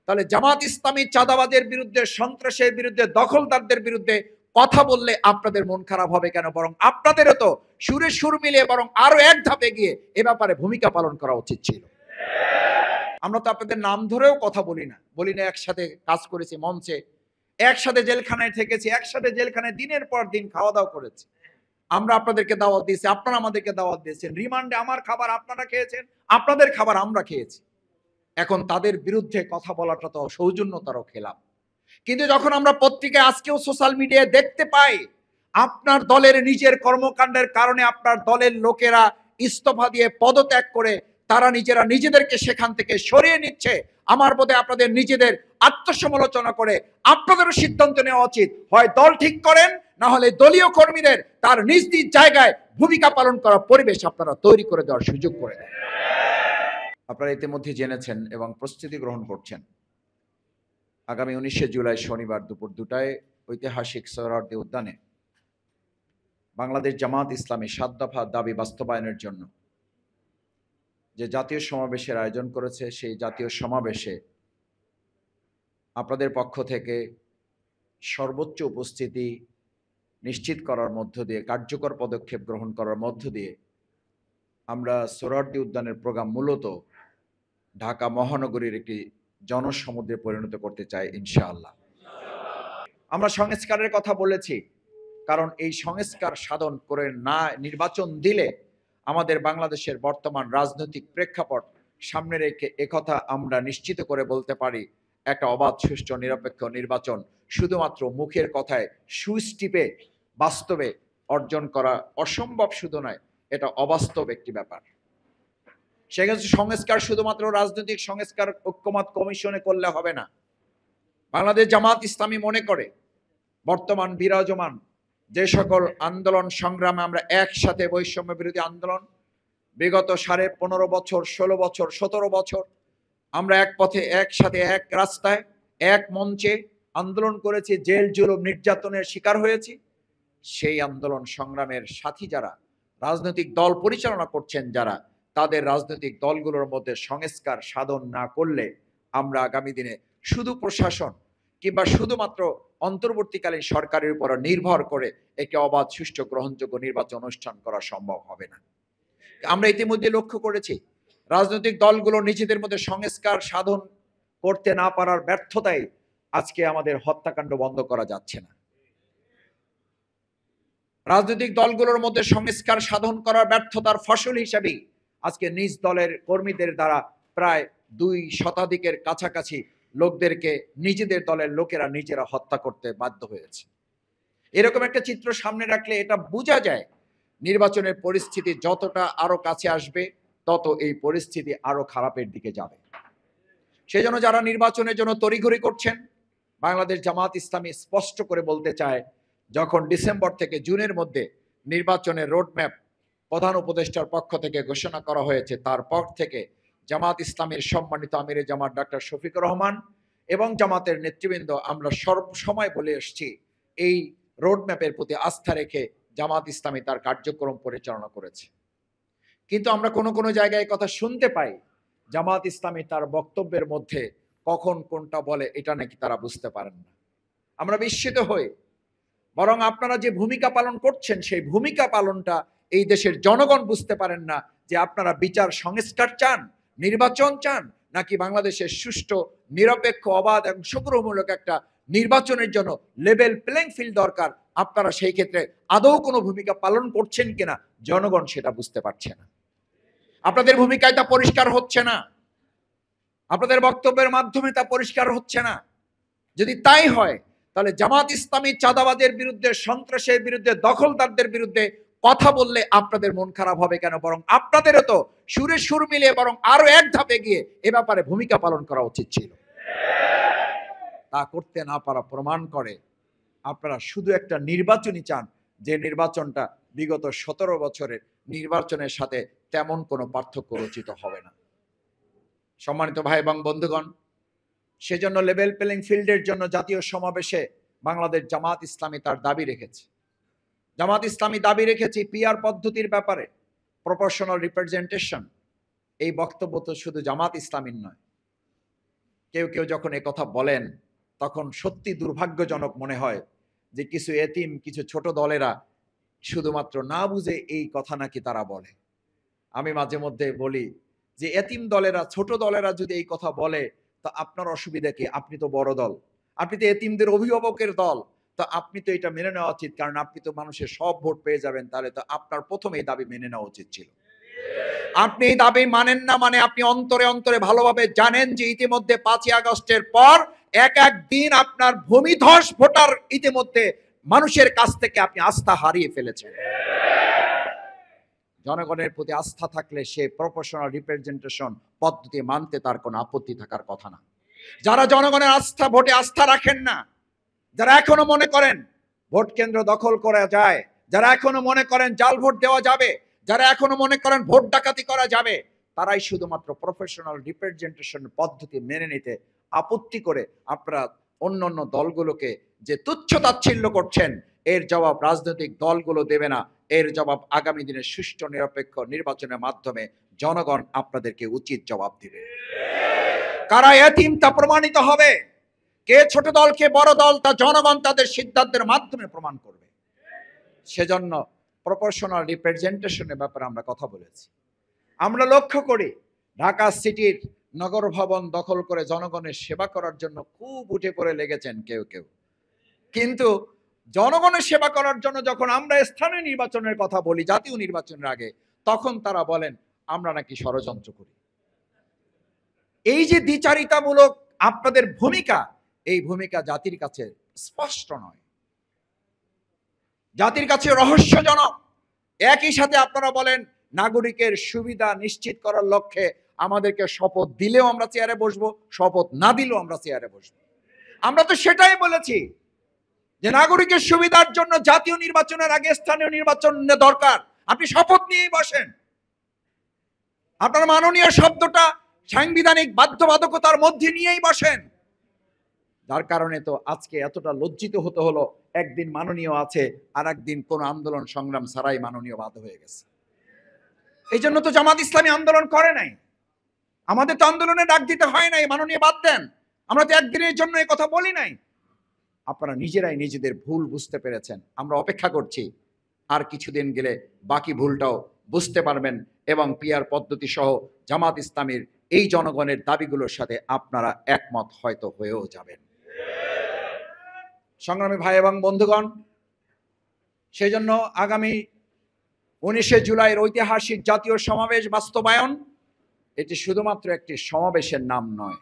তাহলে জামাত ইসলামী চাঁদাবাজের বিরুদ্ধে, সন্ত্রাসের বিরুদ্ধে, দখলদারদের বিরুদ্ধে কথা বললে আপনাদের মন খারাপ হবে কেন? বরং আপনাদেরও তো সুরে সুর মিলিয়ে বরং আরো এক ধাপে গিয়ে এ ব্যাপারে ভূমিকা পালন করা উচিত ছিল। আমরা তো আপনাদের নাম ধরেও কথা বলি না, একসাথে কাজ করেছি মঞ্চে, একসাথে জেলখানায় থেকেছি, একসাথে জেলখানায় দিনের পর দিন খাওয়া দাওয়া করেছি। আমরা আপনাদেরকে দাওয়াত দিয়েছি, আপনারা আমাদেরকে দাওয়াত দিয়েছেন। রিমান্ডে আমার খাবার আপনারা খেয়েছেন, আপনাদের খাবার আমরা খেয়েছি। এখন তাদের বিরুদ্ধে কথা বলাটা তো সৌজন্যতারও খেলাপ। কিন্তু যখন আমরা পত্রিকায় আজকেও সোশ্যাল মিডিয়ায় দেখতে পাই আপনার দলের নিজের কর্মকাণ্ডের কারণে আপনার দলের লোকেরা ইস্তফা দিয়ে পদত্যাগ করে তারা নিজেদেরকে সেখান থেকে সরিয়ে নিচ্ছে, আমার বোধে আপনাদের নিজেদের আত্মসমালোচনা করে আপনাদেরও সিদ্ধান্ত নেওয়া উচিত, হয় দল ঠিক করেন, না হলে দলীয় কর্মীদের তার নিজ নিজ জায়গায় ভূমিকা পালন করার পরিবেশ আপনারা তৈরি করে দেওয়ার সুযোগ করে দেন। আপনারা ইতিমধ্যে জেনেছেন এবং প্রস্তুতি গ্রহণ করছেন, আগামী 19শে জুলাই শনিবার দুপুর 2টায় ঐতিহাসিক সোহরাওয়ার্দী উদ্যানে বাংলাদেশ জামাত ইসলামী 7 দফা দাবি বাস্তবায়নের জন্য যে জাতীয় সমাবেশের আয়োজন করেছে, সেই জাতীয় সমাবেশে আপনাদের পক্ষ থেকে সর্বোচ্চ উপস্থিতি নিশ্চিত করার মধ্য দিয়ে, কার্যকর পদক্ষেপ গ্রহণ করার মধ্য দিয়ে আমরা সোহরাওয়ার্দী উদ্যানের প্রোগ্রাম মূলত ঢাকা মহানগরীর একটি জনসমুদ্রে পরিণত করতে চাই ইনশাআল্লাহ। আমরা সংস্কারের কথা বলেছি, কারণ এই সংস্কার সাধন করে না নির্বাচন দিলে আমাদের বাংলাদেশের বর্তমান রাজনৈতিক প্রেক্ষাপট সামনে রেখে একথা আমরা নিশ্চিত করে বলতে পারি, একটা অবাধ, সুষ্ঠু, নিরপেক্ষ নির্বাচন শুধুমাত্র মুখের কথায় সুইচ টিপে বাস্তবে অর্জন করা অসম্ভব শুধু নয়, এটা অবাস্তব একটি ব্যাপার। সেক্ষেত্রে সংস্কার শুধুমাত্র রাজনৈতিক সংস্কার ঐক্যমত কমিশনে করলে হবে না। বাংলাদেশ জামাত ইসলামী মনে করে বর্তমান বিরাজমান যে সকল আন্দোলন সংগ্রামে আমরা একসাথে, বৈষম্য বিরোধী আন্দোলন বিগত 15.5 বছর, 16 বছর, 17 বছর আমরা এক পথে, একসাথে, এক রাস্তায়, এক মঞ্চে আন্দোলন করেছি, জেল জুলুম নির্যাতনের শিকার হয়েছি। সেই আন্দোলন সংগ্রামের সাথী যারা রাজনৈতিক দল পরিচালনা করছেন, যারা তাদের রাজনৈতিক দলগুলোর মধ্যে সংস্কার সাধন না করলে আমরা আগামী দিনে শুধু প্রশাসন কিংবা শুধুমাত্র অন্তর্বর্তীকালীন সরকারের উপর নির্ভর করে একটি অবাধ, সুষ্ঠু, গ্রহণযোগ্য নির্বাচন অনুষ্ঠান করা সম্ভব হবে না। আমরা ইতিমধ্যে লক্ষ্য করেছি রাজনৈতিক দলগুলো নিজেদের মধ্যে সংস্কার সাধন করতে না পারার ব্যর্থতায় আজকে আমাদের হত্যাকাণ্ড বন্ধ করা যাচ্ছে না। রাজনৈতিক দলগুলোর মধ্যে সংস্কার সাধন করার ব্যর্থতার ফসল হিসেবেই আজকে নিজ দলের কর্মীদের দ্বারা প্রায় 2 শতাধিকের কাছাকাছি লোকদেরকে নিজেদের দলের লোকেরা নিজেরা হত্যা করতে বাধ্য হয়েছে। এরকম একটা চিত্র সামনে রাখলে এটা বোঝা যায় নির্বাচনের পরিস্থিতি যতটা আরো কাছে আসবে তত এই পরিস্থিতি আরো খারাপের দিকে যাবে। সেজন্য যারা নির্বাচনের জন্য তড়িঘড়ি করছেন, বাংলাদেশ জামাত ইসলামী স্পষ্ট করে বলতে চায়, যখন ডিসেম্বর থেকে জুনের মধ্যে নির্বাচনের রোডম্যাপ প্রধান উপদেষ্টার পক্ষ থেকে ঘোষণা করা হয়েছে, তারপর থেকে জামাত ইসলামের সম্মানিত আমিরে জামাত ডক্টর শফিকুর রহমান এবং জামাতের নেতৃবৃন্দ আমরা সবসময় বলে এসেছি, এই রোডম্যাপের প্রতি আস্থা রেখে জামাত ইসলামী তার কার্যক্রম পরিচালনা করেছে। কিন্তু আমরা কোনো জায়গায় কথা শুনতে পাই জামাত ইসলামী তার বক্তব্যের মধ্যে কখন কোনটা বলে এটা নাকি তারা বুঝতে পারেন না। আমরা বিস্মিত হই, বরং আপনারা যে ভূমিকা পালন করছেন সেই ভূমিকা পালনটা এই দেশের জনগণ বুঝতে পারেন না, যে আপনারা বিচার সংস্কার চান, নির্বাচন চান, নাকি বাংলাদেশের সুষ্ঠু, নিরপেক্ষ, অবাধ এবং অংশগ্রহণমূলক একটা নির্বাচনের জন্য লেভেল প্লেইং ফিল্ড দরকার। আপনারা সেই ক্ষেত্রে আদৌ কোনো ভূমিকা পালন করছেন কিনা জনগণ সেটা বুঝতে পারছে না। আপনাদের ভূমিকায় তা পরিষ্কার হচ্ছে না, আপনাদের বক্তব্যের মাধ্যমে তা পরিষ্কার হচ্ছে না। যদি তাই হয় তাহলে জামাত ইসলামী চাঁদাবাজের বিরুদ্ধে, সন্ত্রাসের বিরুদ্ধে, দখলদারদের বিরুদ্ধে কথা বললে আপনাদের মন খারাপ হবে কেন? বরং আপনাদেরও তো সুরে সুর মিলিয়ে বরং আরো এক ধাপে গিয়ে এ ব্যাপারে ভূমিকা পালন করা উচিত ছিল। তা করতে না পারা প্রমাণ করে আপনারা শুধু একটা নির্বাচনই চান, যে নির্বাচনটা বিগত 17 বছরের নির্বাচনের সাথে তেমন কোনো পার্থক্য রচিত হবে না। সম্মানিত ভাই এবং বন্ধুগণ, সেজন্য লেভেল প্লেইং ফিল্ডের জন্য জাতীয় সমাবেশে বাংলাদেশ জামাত ইসলামী তার দাবি রেখেছে। জামাত ইসলামী দাবি রেখেছে পিআর পদ্ধতির ব্যাপারে, প্রপোর্শনাল রিপ্রেজেন্টেশন। এই বক্তব্য তো শুধু জামাত ইসলামীর নয়, কেউ কেউ যখন কথা বলেন তখন সত্যি দুর্ভাগ্যজনক মনে হয় যে কিছু এতিম, কিছু ছোট দলেরা শুধুমাত্র না বুঝে এই কথা নাকি তারা বলে। আমি মাঝে মধ্যে বলি যে এতিম দলেরা, ছোট দলেরা যদি এই কথা বলে তো আপনার অসুবিধা কি? আপনি তো বড় দল, আপনি তো এতিমদের অভিভাবকের দল, তো আপনি তো এটা মেনে নেওয়া উচিত, কারণ আপনি তো মানুষের সব ভোট পেয়ে যাবেন। তাহলে তো আপনার প্রথম এই দাবি মেনে নেওয়া উচিত ছিল। আপনি এই দাবি মানেন না, মানে আপনি অন্তরে অন্তরে ভালোভাবে জানেন যে ইতিমধ্যে 5ই আগস্টের পর এক এক দিন আপনার ভূমিধস ভোটার ইতিমধ্যে মানুষের কাছ থেকে আপনি আস্থা হারিয়ে ফেলেছেন। জনগণের প্রতি আস্থা থাকলে সে প্রপোর্শনাল রিপ্রেজেন্টেশন পদ্ধতি মানতে তার কোনো আপত্তি থাকার কথা না। যারা জনগণের আস্থা, ভোটে আস্থা রাখেন না, যারা এখনো মনে করেন ভোট কেন্দ্র দখল করা যায়, যারা এখনো মনে করেন জাল ভোট দেওয়া যাবে, যারা এখনো মনে করেন ভোট ডাকাতি করা যাবে, তারাই শুধুমাত্র প্রফেশনাল রিপ্রেজেন্টেশন পদ্ধতি মেনে নিতে আপত্তি করে আপনারা অন্য অন্য দলগুলোকে যে তুচ্ছ তাচ্ছিল্য করছেন, এর জবাব রাজনৈতিক দলগুলো দেবে না। এর জবাব আগামী দিনে সুষ্ঠু নিরপেক্ষ নির্বাচনের মাধ্যমে জনগণ আপনাদেরকে উচিত জবাব দিবে। কারা এতিম তা প্রমাণিত হবে, কে ছোট দল কে বড় দল তা জনগণ তাদের সিদ্ধান্তের মাধ্যমে প্রমাণ করবে। সেজন্য প্রপোর্শনাল রিপ্রেজেন্টেশনের ব্যাপারে আমরা কথা বলেছি। আমরা লক্ষ্য করি ঢাকা সিটির নগর ভবন দখল করে জনগণের সেবা করার জন্য খুব উঠে পড়ে লেগেছেন কেউ কেউ, কিন্তু জনগণের সেবা করার জন্য যখন আমরা স্থানীয় নির্বাচনের কথা বলি, জাতীয় নির্বাচনের আগে, তখন তারা বলেন আমরা নাকি ষড়যন্ত্র করি। এই যে দ্বিচারিতামূলক আপনাদের ভূমিকা, এই ভূমিকা জাতির কাছে স্পষ্ট নয়, জাতির কাছে রহস্যজনক। একই সাথে আপনারা বলেন নাগরিকের সুবিধা নিশ্চিত করার লক্ষ্যে আমাদেরকে শপথ দিলেও আমরা চেয়ারে বসবো, শপথ না দিলেও আমরা চেয়ারে বসবো। আমরা তো সেটাই বলেছি যে নাগরিকের সুবিধার জন্য জাতীয় নির্বাচনের আগে স্থানীয় নির্বাচন দরকার। আপনি শপথ নিয়েই বসেন, আপনার মাননীয় শব্দটা সাংবিধানিক বাধ্যবাধকতার মধ্যে নিয়েই বসেন। যার কারণে তো আজকে এতটা লজ্জিত হতে হলো, একদিন মাননীয় আছে আর একদিন কোন আন্দোলন সংগ্রাম ছাড়াই মাননীয় বাদ হয়ে গেছে। এই জন্য তো জামাত ইসলামী আন্দোলন করে নাই, আমাদের তো আন্দোলনে ডাক দিতে হয় নাই, মাননীয় বাদ দেন। আমরা তো একদিনের জন্য এই কথা বলি নাই। আপনারা নিজেরাই নিজেদের ভুল বুঝতে পেরেছেন। আমরা অপেক্ষা করছি আর কিছুদিন গেলে বাকি ভুলটাও বুঝতে পারবেন এবং পিআর পদ্ধতি সহ জামাত ইসলামীর এই জনগণের দাবিগুলোর সাথে আপনারা একমত হয়তো হয়েও যাবেন। সংগ্রামী ভাই এবং বন্ধুগণ, সেজন্য আগামী 19শে জুলাইয়ের ঐতিহাসিক জাতীয় সমাবেশ বাস্তবায়ন, এটি শুধুমাত্র একটি সমাবেশের নাম নয়,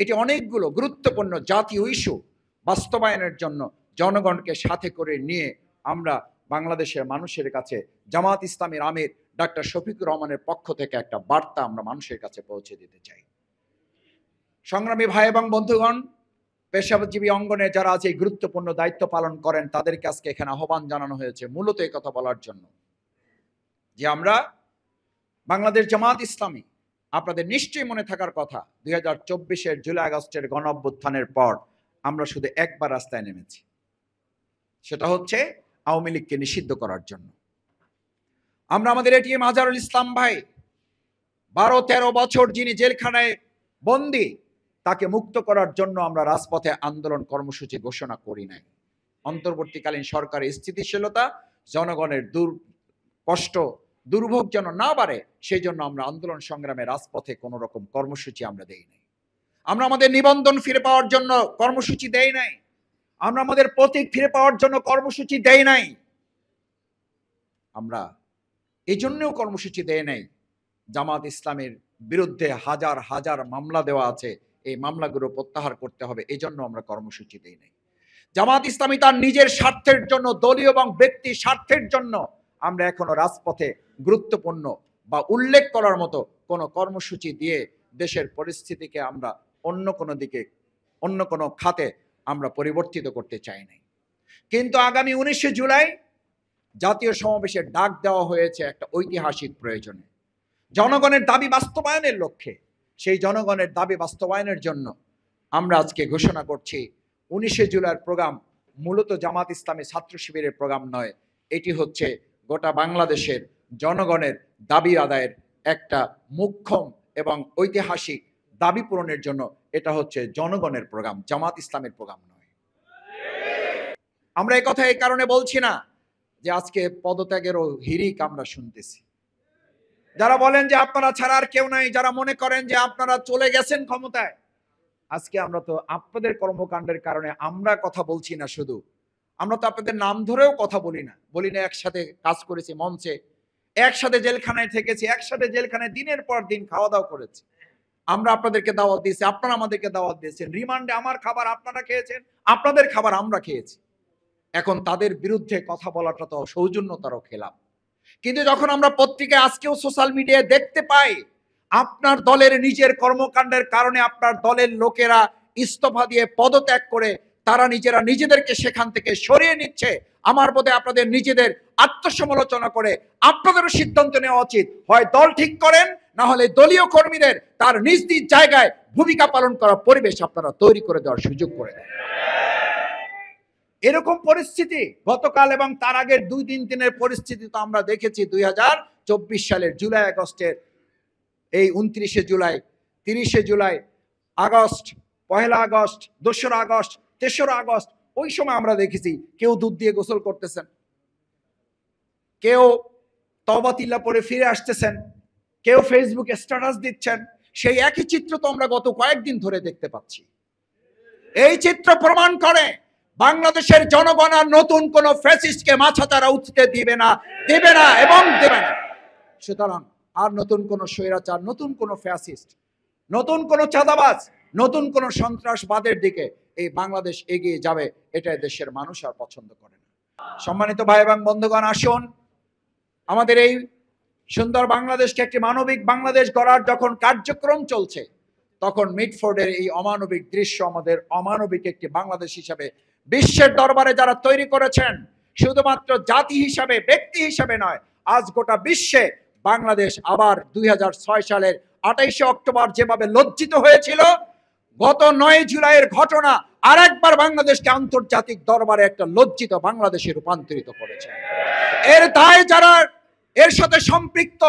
এটি অনেকগুলো গুরুত্বপূর্ণ জাতীয় ইস্যু বাস্তবায়নের জন্য জনগণকে সাথে করে নিয়ে আমরা বাংলাদেশের মানুষের কাছে জামাত ইসলামীর আমির ডাক্তার শফিকুর রহমানের পক্ষ থেকে একটা বার্তা আমরা মানুষের কাছে পৌঁছে দিতে চাই। সংগ্রামী ভাই এবং বন্ধুগণ, পেশাজীবী অঙ্গনে যারা আজ এই গুরুত্বপূর্ণ দায়িত্ব পালন করেন তাদেরকে আজকে এখানে আহ্বান জানানো হয়েছে মূলত এই কথা বলার জন্য যে আমরা বাংলাদেশ জামাত ইসলামী, আপনাদের নিশ্চয়ই মনে থাকার কথা 2024-এর জুলাই আগস্টের গণ অভ্যুত্থানের পর আমরা শুধু একবার রাস্তায় নেমেছি, সেটা হচ্ছে আওয়ামী লীগকে নিষিদ্ধ করার জন্য। আমরা আমাদের এটিএম আজহারুল ইসলাম ভাই 12-13 বছর যিনি জেলখানায় বন্দী, তাকে মুক্ত করার জন্য আমরা রাজপথে আন্দোলন কর্মসূচি ঘোষণা করি নাই। অন্তর্বর্তীকালীন সরকারের স্থিতিশীলতা, জনগণের কষ্ট দুর্ভোগ যেন না বাড়ে সেই জন্য আমরা আন্দোলন সংগ্রামে রাজপথে কোনো রকম কর্মসূচি আমরা দেই নাই। আমরা আমাদের নিবন্ধন ফিরে পাওয়ার জন্য কর্মসূচি দেই নাই, আমরা আমাদের প্রতীক ফিরে পাওয়ার জন্য কর্মসূচি দেই নাই, আমরা এই জন্যও কর্মসূচি দেই নাই জামাত ইসলামের বিরুদ্ধে হাজার হাজার মামলা দেওয়া আছে, এই মামলাগুলো প্রত্যাহার করতে হবে, এই জন্য আমরা কর্মসূচি দেই নাই। জামাত ইসলামী তার নিজের স্বার্থের জন্য, দলীয় এবং ব্যক্তি স্বার্থের জন্য আমরা এখনো রাজপথে গুরুত্বপূর্ণ বা উল্লেখ করার মতো কোনো কর্মসূচি দিয়ে দেশের পরিস্থিতিকে আমরা অন্য কোনো দিকে, অন্য কোনো খাতে আমরা পরিবর্তিত করতে চাই নাই। কিন্তু আগামী 19শে জুলাই জাতীয় সমাবেশের ডাক দেওয়া হয়েছে একটা ঐতিহাসিক প্রয়োজনে, জনগণের দাবি বাস্তবায়নের লক্ষ্যে। সেই জনগণের দাবি বাস্তবায়নের জন্য আমরা আজকে ঘোষণা করছি 19শে জুলাইয়ের প্রোগ্রাম মূলত জামাত ইসলামী ছাত্র শিবিরের প্রোগ্রাম নয়, এটি হচ্ছে গোটা বাংলাদেশের জনগণের দাবি আদায়ের একটা মুখ্যম এবং ঐতিহাসিক দাবি পূরণের জন্য এটা হচ্ছে জনগণের প্রোগ্রাম, জামাত ইসলামের প্রোগ্রাম নয়। আমরা এই কথা এই কারণে বলছি না যে আজকে পদত্যাগেরও হিড়িক আমরা শুনতেছি। যারা বলেন যে আপনারা ছাড়া আর কেউ নাই, যারা মনে করেন যে আপনারা চলে গেছেন ক্ষমতায়, আজকে আমরা তো আপনাদের কর্মকাণ্ডের কারণে আমরা কথা বলছি না, শুধু আমরা তো আপনাদের নাম ধরেও কথা বলি না, একসাথে কাজ করেছি মঞ্চে, একসাথে জেলখানায় থেকেছি, একসাথে জেলখানায় দিনের পর দিন খাওয়া দাওয়া করেছি। আমরা আপনাদেরকে দাওয়াত দিয়েছি, আপনারা আমাদেরকে দাওয়াত দিয়েছেন। রিমান্ডে আমার খাবার আপনারা খেয়েছেন, আপনাদের খাবার আমরা খেয়েছি। এখন তাদের বিরুদ্ধে কথা বলাটা তো সৌজন্যতারও খেলাপ। কিন্তু যখন আমরা পত্রিকায় আজকেও সোশ্যাল মিডিয়ায় দেখতে পাই আপনার দলের নিজের কর্মকাণ্ডের কারণে আপনার দলের লোকেরা ইস্তফা দিয়ে পদত্যাগ করে তারা নিজেদেরকে সেখান থেকে সরিয়ে নিচ্ছে, আমার বোধে আপনাদের নিজেদের আত্মসমালোচনা করে আপনাদেরও সিদ্ধান্ত নেওয়া উচিত, হয় দল ঠিক করেন, না হলে দলীয় কর্মীদের তার নিজ নিজ জায়গায় ভূমিকা পালন করার পরিবেশ আপনারা তৈরি করে দেওয়ার সুযোগ করে দেন। এরকম পরিস্থিতি গতকাল এবং তার আগের 2-3 দিনের পরিস্থিতি তো আমরা দেখেছি। 2024 সালের জুলাই আগস্টের এই 29শে জুলাই, 30শে জুলাই, আগস্ট, 1 আগস্ট, 2রা আগস্ট, 3রা আগস্ট, ওই সময় আমরা দেখেছি কেউ দুধ দিয়ে গোসল করতেছেন, কেউ তওবা তিল্লা পরে ফিরে আসতেছেন, কেউ ফেসবুকে স্ট্যাটাস দিচ্ছেন। সেই একই চিত্র তো আমরা গত কয়েকদিন ধরে দেখতে পাচ্ছি। এই চিত্র প্রমাণ করে বাংলাদেশের জনগণ আর নতুন কোন ফ্যাসিস্টকে মাথাচাড়া উঠতে দিবে না এবং দেবে না। সুতরাং আর নতুন কোন স্বৈরাচার, নতুন কোন ফ্যাসিস্ট, নতুন কোন চাঁদাবাজ, নতুন কোন সন্ত্রাসবাদের দিকে এই বাংলাদেশ এগিয়ে যাবে, এটা দেশের মানুষ আর পছন্দ করে না। সম্মানিত ভাই এবং বন্ধুগণ, আসুন আমাদের এই সুন্দর বাংলাদেশকে একটি মানবিক বাংলাদেশ গড়ার যখন কার্যক্রম চলছে, তখন মিটফোর্ডের এই অমানবিক দৃশ্য আমাদের অমানবিক একটি বাংলাদেশ হিসাবে বিশ্বের দরবারে যারা তৈরি করেছেন, শুধুমাত্র জাতি হিসাবে, ব্যক্তি হিসাবে নয়, আজ গোটা বিশ্বে বাংলাদেশ আবার 2006 সালের 28শে অক্টোবর যেভাবে লজ্জিত হয়েছিল, গত 9 জুলাইয়ের ঘটনা আরেকবার বাংলাদেশকে আন্তর্জাতিক দরবারে একটা লজ্জিত বাংলাদেশে রূপান্তরিত করেছে। এর দায় যারা এর সাথে সম্পৃক্ত,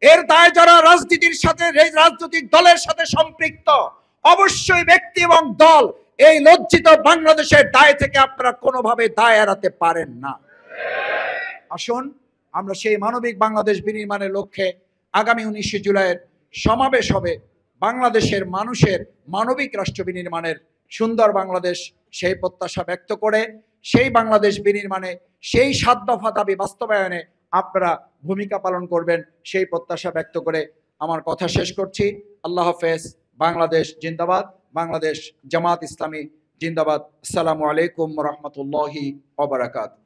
এর দায় যারা রাজনীতির সাথে, রাজনৈতিক দলের সাথে সম্পৃক্ত, অবশ্যই ব্যক্তি এবং দল এই লজ্জিত বাংলাদেশের দায় থেকে আপনারা কোনোভাবে দায় এড়াতে পারেন না। আসুন আমরা সেই মানবিক বাংলাদেশ বিনির্মাণের লক্ষ্যে আগামী 19শে জুলাইয়ের সমাবেশ হবে বাংলাদেশের মানুষের মানবিক রাষ্ট্র বিনির্মাণের সুন্দর বাংলাদেশ, সেই প্রত্যাশা ব্যক্ত করে সেই বাংলাদেশ বিনির্মাণে, সেই 7 দফা দাবি বাস্তবায়নে আপনারা ভূমিকা পালন করবেন, সেই প্রত্যাশা ব্যক্ত করে আমার কথা শেষ করছি। আল্লাহ হাফেজ। বাংলাদেশ জিন্দাবাদ, বাংলাদেশ জামাত ইসলামী জিন্দাবাদ। আসসালামু আলাইকুম ওয়া রাহমাতুল্লাহি ওয়া বারাকাতুহু।